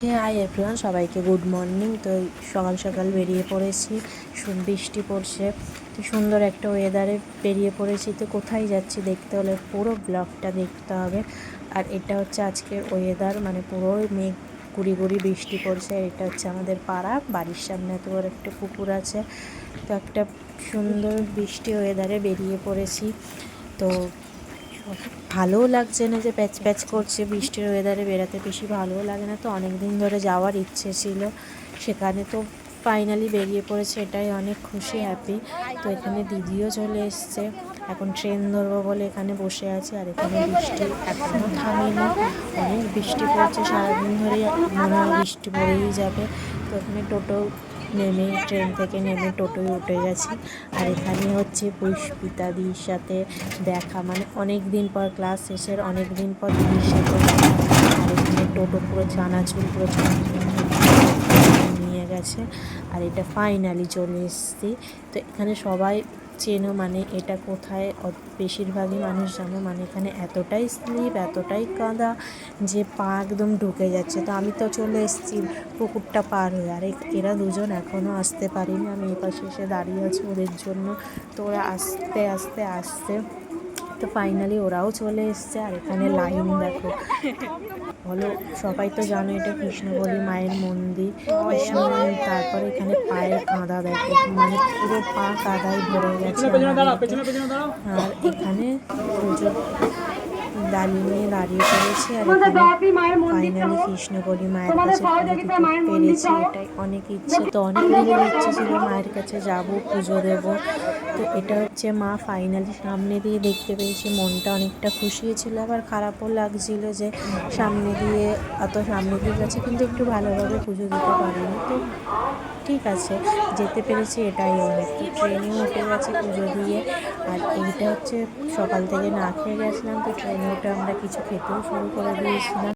Hi everyone, সবাইকে good morning. তো সকাল সকাল বেরিয়ে পড়েছি, বৃষ্টি পড়ছে, তো সুন্দর একটা ওয়েদারে বেরিয়ে পড়েছি। তো কোথায় যাচ্ছি দেখতে হলে পুরো ব্লগটা দেখতে হবে। আর এটা হচ্ছে আজকের ওয়েদার, মানে পুরো মেঘ গুড়ি গুড়ি বৃষ্টি পড়ছে। এটা হচ্ছে আমাদের পাড়া, বাড়ির সামনে এত বড় একটা পুকুর আছে। তো একটা সুন্দর বৃষ্টি ওয়েদারে বেরিয়ে পড়েছি। তো ভালোও লাগছে না যে প্যাচ প্যাচ করছে, বৃষ্টির ওয়েদারে বেড়াতে বেশি ভালোও লাগে না। তো অনেক দিন ধরে যাওয়ার ইচ্ছে ছিল সেখানে, তো ফাইনালি বেরিয়ে পড়েছে, এটাই অনেক খুশি, হ্যাপি। তো এখানে দিদিও চলে এসছে, এখন ট্রেন ধরবো বলে এখানে বসে আছে। আর এখানে বৃষ্টি এখনও থামেনি, অনেক বৃষ্টি পড়ছে সারাদিন ধরেই, মনে হয় বৃষ্টি পড়েই যাবে। তো এখানে টোটো নেমে, ট্রেন থেকে নেমে টোটোয় উঠে গেছি। আর এখানে হচ্ছে পুষ্পিতাদির সাথে দেখা, মানে অনেক দিন পর ক্লাস শেষের অনেক দিন পর দিদির সাথে দেখা। আর এখানে টোটো পুরো চানাচুর, পুরো নিয়ে গেছে। আর এটা ফাইনালি চলে এসেছি। তো এখানে সবাই চেনো, মানে এটা কোথায়, বেশিরভাগই মানুষ জানো, মানে এখানে এতটাই স্লিপ, এতটাই কাদা যে পা একদম ঢুকে যাচ্ছে। তো আমি তো চলে এসেছি পুকুরটা পার হয়ে, আর এরা দুজন এখনও আসতে পারেনি। আমি এই পাশে এসে দাঁড়িয়ে আছি ওদের জন্য। তো ওরা আস্তে আস্তে আসছে, তো ফাইনালি ওরাও চলে এসছে। আর এখানে লাইন দেখো, বলো, সবাই তো জানো এটা কৃষ্ণবলী মায়ের মন্দির, কৃষ্ণ। তারপরে এখানে পায়ের কাঁদা দেখো, মানে পুরো পা কাদায় ভরে গেছে। আর এখানে পুজো ডালি নিয়ে দাঁড়িয়ে পড়েছি। আর ফাইনালি কৃষ্ণবলী মায়ের কাছে পুজো দিতে পেরেছি, এটাই অনেক ইচ্ছে। তো অনেক দিনের ইচ্ছে ছিল মায়ের কাছে যাব, পুজো দেব। তো এটা হচ্ছে মা ফাইনালি সামনে দিয়ে দেখতে পেয়েছি, মনটা অনেকটা খুশি ছিল, আবার খারাপও লাগছিল যে সামনে দিয়ে, অত সামনে দিয়ে গেছে কিন্তু একটু ভালোভাবে পুজো দিতে পারিনি। তো ঠিক আছে, যেতে পেরেছি এটাই অনেক। তো ট্রেনেও উঠে গেছে পুজো দিয়ে। আর এইটা হচ্ছে সকাল থেকে না খেয়ে গেছিলাম, তো ট্রেনে উঠে আমরা কিছু খেতেও শুরু করে দিয়েছিলাম।